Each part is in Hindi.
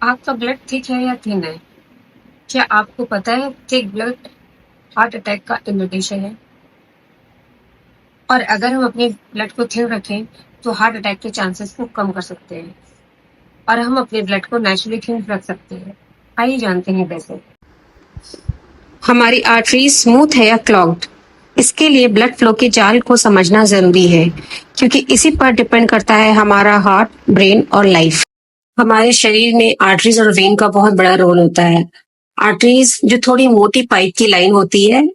आपका ब्लड थिक है या थिन है? क्या आपको पता है थिक ब्लड हार्ट अटैक का इंडिकेशन है? और अगर हम अपने ब्लड को थिन रखें तो हार्ट अटैक के चांसेस को कम कर सकते हैं और हम अपने ब्लड को नेचुरली थिन रख सकते हैं। आइए जानते हैं कैसे। हमारी आर्टरी स्मूथ है या क्लॉग्ड? इसके लिए ब्लड फ्लो के जाल को समझना जरूरी है क्योंकि इसी पर डिपेंड करता है हमारा हार्ट, ब्रेन और लाइफ। हमारे शरीर में आर्टरीज और वेन का बहुत बड़ा रोल होता है। आर्टरीज जो थोड़ी मोटी पाइप की लाइन होती है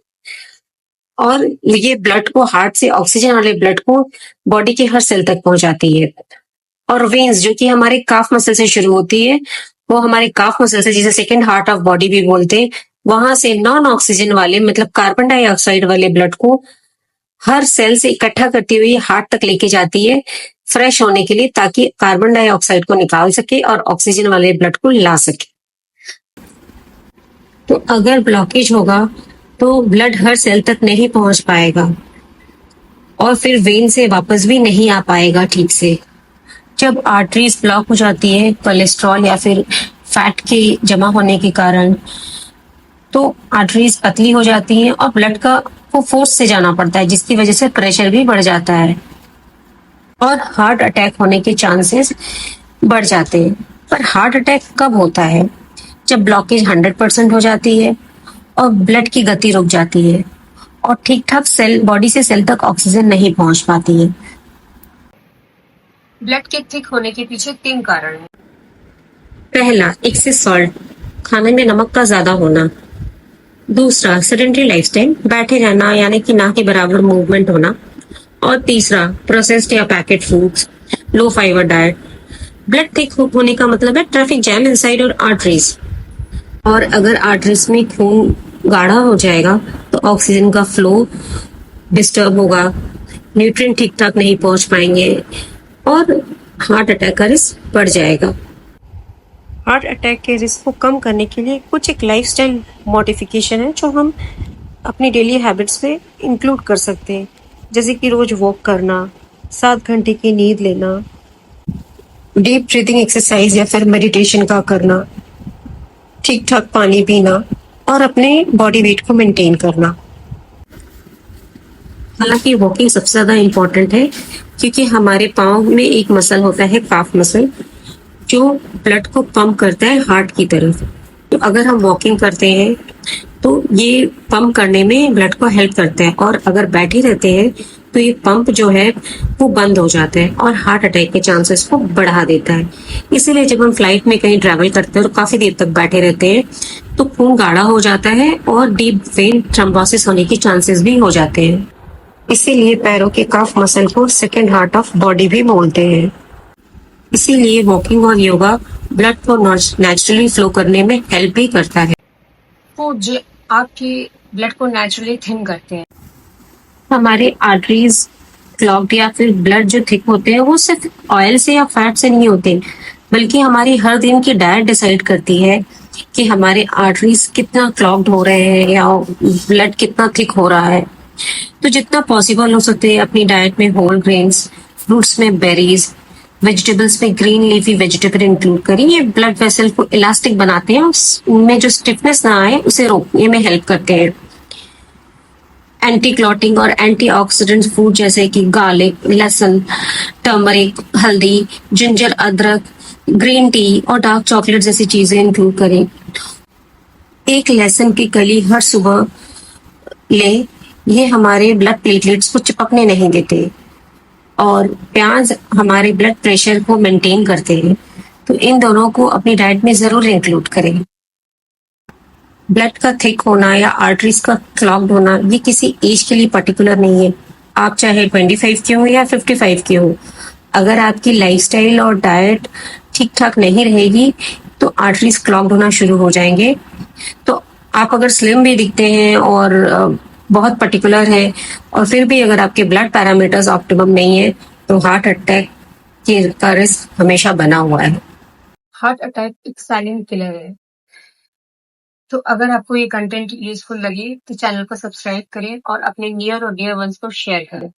और ये ब्लड को हार्ट से ऑक्सीजन वाले ब्लड को बॉडी के हर सेल तक पहुंचाती है। और वेन्स जो कि हमारे काफ मसल से शुरू होती है, वो हमारे काफ मसल से, जिसे सेकंड हार्ट ऑफ बॉडी भी बोलते हैं, वहां से नॉन ऑक्सीजन वाले मतलब कार्बन डाइऑक्साइड वाले ब्लड को हर सेल से इकट्ठा करती हुई हार्ट तक लेके जाती है फ्रेश होने के लिए, ताकि कार्बन डाइऑक्साइड को निकाल सके और ऑक्सीजन वाले ब्लड को ला सके। तो अगर ब्लॉकेज होगा तो ब्लड हर सेल तक नहीं पहुंच पाएगा और फिर वेन से वापस भी नहीं आ पाएगा ठीक से। जब आर्टरीज ब्लॉक हो जाती है कोलेस्ट्रॉल या फिर फैट के जमा होने के कारण, तो आर्टरीज पतली हो जाती हैं और ब्लड का को फोर्स से जाना पड़ता है, जिसकी वजह से प्रेशर भी बढ़ जाता है और हार्ट अटैक होने के चांसेस बढ़ जाते हैं। पर हार्ट अटैक कब होता है? जब ब्लॉकेज 100% हो जाती है और ब्लड की गति रुक जाती है और ठीक ठाक सेल बॉडी से सेल तक ऑक्सीजन नहीं पहुंच पाती है। ब्लड के थिक होने के पीछे 3 कारण हैं। पहला, एक्सेस सॉल्ट, खाने में नमक का ज्यादा होना। दूसरा, सेडेंटरी लाइफस्टाइल, बैठे रहना यानी कि ना के बराबर मूवमेंट होना। और तीसरा, प्रोसेस्ड या पैकेट फूड्स, लो फाइबर डाइट। ब्लड थिक होने का मतलब है ट्रैफिक जैम इनसाइड और आर्टरीज। और अगर आर्टरीज में खून गाढ़ा हो जाएगा तो ऑक्सीजन का फ्लो डिस्टर्ब होगा, न्यूट्रिएंट ठीक ठाक नहीं पहुंच पाएंगे और हार्ट अटैक का रिस्क बढ़ जाएगा। हार्ट अटैक के रिस्क को कम करने के लिए कुछ एक लाइफस्टाइल मॉडिफिकेशन है जो हम अपनी डेली हैबिट्स में इंक्लूड कर सकते हैं, जैसे कि रोज वॉक करना, 7 घंटे की नींद लेना, डीप ब्रीथिंग एक्सरसाइज या फिर मेडिटेशन का करना, ठीक ठाक पानी पीना और अपने बॉडी वेट को मेंटेन करना। हालांकि वॉकिंग सबसे ज्यादा इम्पोर्टेंट है क्योंकि हमारे पाँव में एक मसल होता है काफ मसल, जो ब्लड को पंप करता है हार्ट की तरफ। तो अगर हम वॉकिंग करते हैं तो ये पंप करने में ब्लड को हेल्प करता है, और अगर बैठे रहते हैं तो ये पंप जो है वो बंद हो जाता है और हार्ट अटैक के चांसेस को बढ़ा देता है। इसीलिए जब हम फ्लाइट में कहीं ट्रैवल करते हैं और काफी देर तक बैठे रहते हैं तो खून गाढ़ा हो जाता है और डीप वेन थ्रोम्बोसिस होने के चांसेस भी हो जाते हैं। इसीलिए पैरों के काफ मसल को सेकेंड हार्ट ऑफ बॉडी भी बोलते हैं। इसीलिए वॉकिंग और योगा ब्लड को नेचुरली फ्लो करने में हेल्प भी करता है। वो जो आपके ब्लड को नेचुरली थिन करते हैं। हमारे आर्टरीज क्लॉग्ड या फिर ब्लड जो थिक होते हैं वो सिर्फ ऑयल से या फैट से नहीं होते, बल्कि हमारी हर दिन की डाइट डिसाइड करती है कि हमारे आर्टरीज कितना क्लॉग्ड हो रहे हैं या ब्लड कितना थिक हो रहा है। तो जितना पॉसिबल हो सकते हैं अपनी डाइट में होल ग्रेन्स, फ्रूट्स में बेरीज, वेजिटेबल्स में ग्रीन लीफी वेजिटेबल इंक्लूड करें। ये ब्लड वेसल को इलास्टिक बनाते हैं, उनमें जो स्टिफनेस ना आए उसे रोकने में हेल्प करते हैं। एंटी क्लॉटिंग और एंटीऑक्सीडेंट फूड जैसे कि गार्लिक, लहसुन, टर्मरिक, हल्दी, जिंजर, अदरक, ग्रीन टी और डार्क चॉकलेट जैसी चीजें इंक्लूड करें। एक लहसुन की कली हर सुबह ले, ये हमारे ब्लड प्लेटलेट्स को चिपकने नहीं देते और प्याज हमारे ब्लड प्रेशर को मेंटेन करते हैं। तो इन दोनों को अपनी डाइट में जरूर इंक्लूड करें। ब्लड का थिक होना या आर्टरीज का क्लॉग्ड होना ये किसी एज के लिए पर्टिकुलर नहीं है। आप चाहे 25 के हो या 55 के हो, अगर आपकी लाइफस्टाइल और डाइट ठीक ठाक नहीं रहेगी तो आर्टरीज क्लॉग्ड होना शुरू हो जाएंगे। तो आप अगर स्लिम भी दिखते हैं और बहुत पर्टिकुलर है और फिर भी अगर आपके ब्लड पैरामीटर्स ऑप्टिमम नहीं है तो हार्ट अटैक का रिस्क हमेशा बना हुआ है। हार्ट अटैक एक साइलेंट किलर है। तो अगर आपको ये कंटेंट यूजफुल लगे तो चैनल को सब्सक्राइब करें और अपने नियर और डियर वंस को शेयर करें।